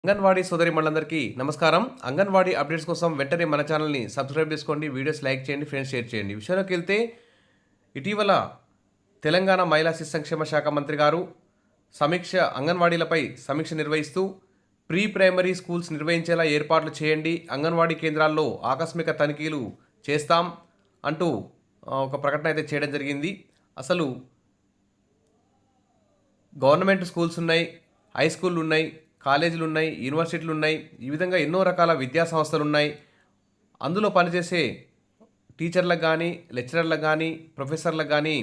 అంగన్వాడీ సోదరిమణులందరికీ నమస్కారం. అంగన్వాడీ అప్డేట్స్ కోసం వెంటనే మన ఛానల్ని సబ్స్క్రైబ్ చేసుకోండి, వీడియోస్ లైక్ చేయండి, ఫ్రెండ్స్ షేర్ చేయండి. విషయంలోకి వెళ్తే ఇటీవల తెలంగాణ మహిళా శిశు సంక్షేమ శాఖ మంత్రి గారు అంగన్వాడీలపై సమీక్ష నిర్వహిస్తూ ప్రీ ప్రైమరీ స్కూల్స్ నిర్వహించేలా ఏర్పాట్లు చేయండి, అంగన్వాడీ కేంద్రాల్లో ఆకస్మిక తనిఖీలు చేస్తాం అంటూ ఒక ప్రకటన అయితే చేయడం జరిగింది. అసలు గవర్నమెంట్ స్కూల్స్ ఉన్నాయి, హై స్కూళ్ళు ఉన్నాయి, కాలేజీలు ఉన్నాయి, యూనివర్సిటీలు ఉన్నాయి, ఈ విధంగా ఎన్నో రకాల విద్యా సంస్థలు ఉన్నాయి. అందులో పనిచేసే టీచర్లకు కానీ, లెక్చరర్లకు కానీ, ప్రొఫెసర్లకు కానీ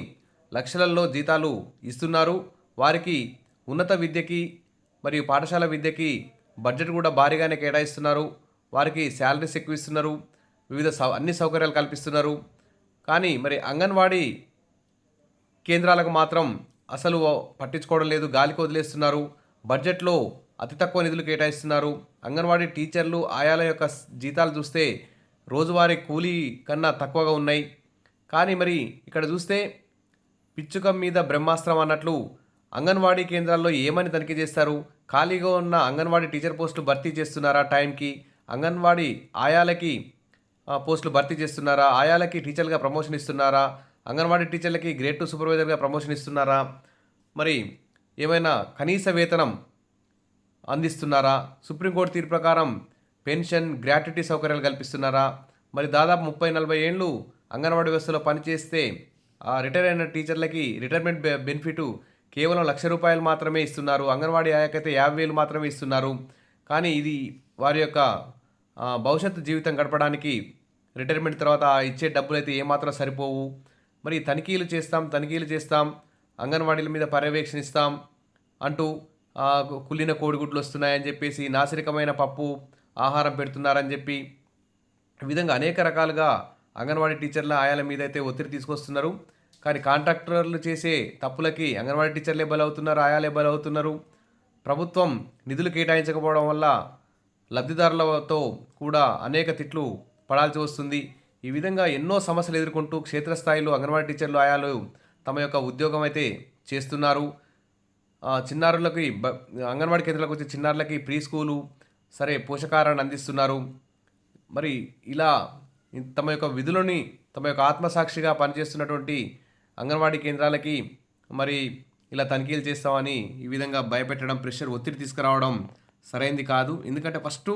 లక్షలలో జీతాలు ఇస్తున్నారు. వారికి ఉన్నత విద్యకి మరియు పాఠశాల విద్యకి బడ్జెట్ కూడా భారీగానే కేటాయిస్తున్నారు. వారికి శాలరీస్ ఎక్కువ ఇస్తున్నారు, వివిధ అన్ని సౌకర్యాలు కల్పిస్తున్నారు. కానీ మరి అంగన్వాడీ కేంద్రాలకు మాత్రం అసలు పట్టించుకోవడం లేదు, గాలికి వదిలేస్తున్నారు. బడ్జెట్లో అతి తక్కువ నిధులు కేటాయిస్తున్నారు. అంగన్వాడీ టీచర్లు ఆయాల యొక్క జీతాలు చూస్తే రోజువారీ కూలీ కన్నా తక్కువగా ఉన్నాయి. కానీ మరి ఇక్కడ చూస్తే పిచ్చుక మీద బ్రహ్మాస్త్రం అన్నట్లు అంగన్వాడీ కేంద్రాల్లో ఏమని తనిఖీ చేస్తారు? ఖాళీగా ఉన్న అంగన్వాడీ టీచర్ పోస్టులు భర్తీ చేస్తున్నారా టైంకి? అంగన్వాడీ ఆయాలకి పోస్టులు భర్తీ చేస్తున్నారా? ఆయాలకి టీచర్లుగా ప్రమోషన్ ఇస్తున్నారా? అంగన్వాడీ టీచర్లకి గ్రేడ్ 2 సూపర్వైజర్గా ప్రమోషన్ ఇస్తున్నారా? మరి ఏమైనా కనీస వేతనం అందిస్తున్నారా? సుప్రీంకోర్టు తీర్పు ప్రకారం పెన్షన్, గ్రాట్యుటీ సౌకర్యాలు కల్పిస్తున్నారా? మరి దాదాపు 30-40 ఏళ్ళు అంగన్వాడీ వ్యవస్థలో పనిచేస్తే రిటైర్ అయిన టీచర్లకి రిటైర్మెంట్ బెనిఫిట్ కేవలం ₹1,00,000 మాత్రమే ఇస్తున్నారు. అంగన్వాడీ ఆయకైతే 50,000 మాత్రమే ఇస్తున్నారు. కానీ ఇది వారి యొక్క భవిష్యత్తు జీవితం గడపడానికి రిటైర్మెంట్ తర్వాత ఇచ్చే డబ్బులు అయితే ఏమాత్రం సరిపోవు. మరి తనిఖీలు చేస్తాం, అంగన్వాడీల మీద పర్యవేక్షణిస్తాం అంటూ కుళ్ళిన కోడిగుడ్లు వస్తున్నాయని చెప్పేసి, నాసిరకమైన పప్పు ఆహారం పెడుతున్నారని చెప్పి, ఈ విధంగా అనేక రకాలుగా అంగన్వాడీ టీచర్ల ఆయాల మీద అయితే ఒత్తిడి తీసుకొస్తున్నారు. కానీ కాంట్రాక్టర్లు చేసే తప్పులకి అంగన్వాడీ టీచర్లే బలవుతున్నారు, ఆయాలే బలవుతున్నారు. ప్రభుత్వం నిధులు కేటాయించకపోవడం వల్ల లబ్ధిదారులతో కూడా అనేక తిట్లు పడాల్సి వస్తుంది. ఈ విధంగా ఎన్నో సమస్యలు ఎదుర్కొంటూ క్షేత్రస్థాయిలో అంగన్వాడీ టీచర్లు, ఆయాలు తమ యొక్క ఉద్యోగం అయితే చేస్తున్నారు. చిన్నారులకి అంగన్వాడీ కేంద్రాలకు వచ్చే చిన్నారులకి ప్రీ స్కూలు సరే పోషకాహారాన్ని అందిస్తున్నారు. మరి ఇలా తమ యొక్క విధులని తమ యొక్క ఆత్మసాక్షిగా పనిచేస్తున్నటువంటి అంగన్వాడీ కేంద్రాలకి మరి ఇలా తనిఖీలు చేస్తామని ఈ విధంగా భయపెట్టడం, ప్రెషర్, ఒత్తిడి తీసుకురావడం సరైంది కాదు. ఎందుకంటే ఫస్ట్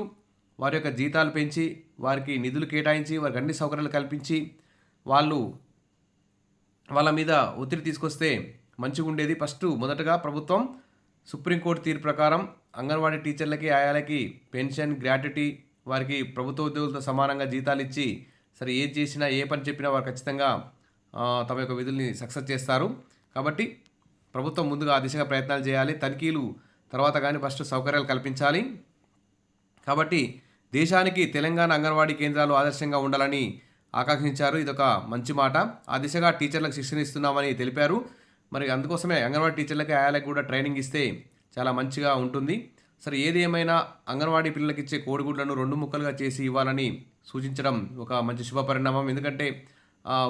వారి యొక్క జీతాలు పెంచి, వారికి నిధులు కేటాయించి, వారికి అన్ని సౌకర్యాలు కల్పించి వాళ్ళ మీద ఒత్తిడి తీసుకొస్తే మంచిగా ఉండేది. మొదటగా ప్రభుత్వం సుప్రీంకోర్టు తీర్పు ప్రకారం అంగన్వాడీ టీచర్లకి, ఆయాలకి పెన్షన్, గ్రాట్యుటీ, వారికి ప్రభుత్వ ఉద్యోగులతో సమానంగా జీతాలు ఇచ్చి సరే ఏది చేసినా, ఏ పని చెప్పినా వారు ఖచ్చితంగా తమ యొక్క విధుల్ని సక్సెస్ చేస్తారు. కాబట్టి ప్రభుత్వం ముందుగా ఆ దిశగా ప్రయత్నాలు చేయాలి. తనిఖీలు తర్వాత కానీ ఫస్ట్ సౌకర్యాలు కల్పించాలి. కాబట్టి దేశానికి తెలంగాణ అంగన్వాడీ కేంద్రాలు ఆదర్శంగా ఉండాలని ఆకాంక్షించారు. ఇదొక మంచి మాట. ఆ దిశగా టీచర్లకు శిక్షణ ఇస్తున్నామని తెలిపారు. మరి అందుకోసమే అంగన్వాడీ టీచర్లకి, ఆయాలకు కూడా ట్రైనింగ్ ఇస్తే చాలా మంచిగా ఉంటుంది. సరే ఏది ఏమైనా అంగన్వాడీ పిల్లలకి ఇచ్చే కోడిగుడ్లను 2 ముక్కలుగా చేసి ఇవ్వాలని సూచించడం ఒక మంచి శుభ పరిణామం. ఎందుకంటే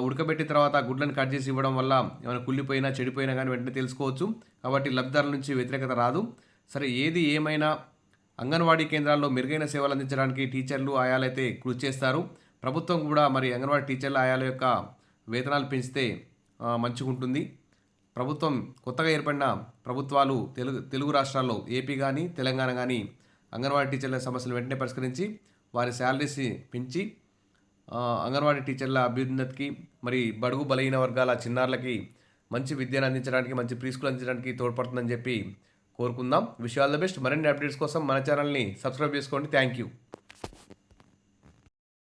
ఉడకబెట్టిన తర్వాత గుడ్లను కట్ చేసి ఇవ్వడం వల్ల ఏమైనా కుళ్ళిపోయినా, చెడిపోయినా కానీ వెంటనే తెలుసుకోవచ్చు. కాబట్టి లబ్ధిదారుల నుంచి వ్యతిరేకత రాదు. సరే ఏది ఏమైనా అంగన్వాడీ కేంద్రాల్లో మెరుగైన సేవలు అందించడానికి టీచర్లు, ఆయాలైతే కృషి చేస్తారు. ప్రభుత్వం కూడా మరి అంగన్వాడీ టీచర్ల, ఆయాల యొక్క వేతనాలు పెంచితే మంచిగా ఉంటుంది. ప్రభుత్వం కొత్తగా ఏర్పడిన ప్రభుత్వాలు తెలుగు రాష్ట్రాల్లో ఏపీ కానీ, తెలంగాణ కానీ అంగన్వాడీ టీచర్ల సమస్యలు వెంటనే పరిష్కరించి వారి శాలరీస్ పెంచి అంగన్వాడీ టీచర్ల అభ్యున్నతికి, మరి బడుగు బలహీన వర్గాల చిన్నారులకి మంచి విద్యను అందించడానికి, మంచి ప్రీ స్కూల్ అందించడానికి తోడ్పడుతుందని చెప్పి కోరుకుందాం. Wish all the best. మరిన్ని అప్డేట్స్ కోసం మన ఛానల్ని సబ్స్క్రైబ్ చేసుకోండి. Thank you.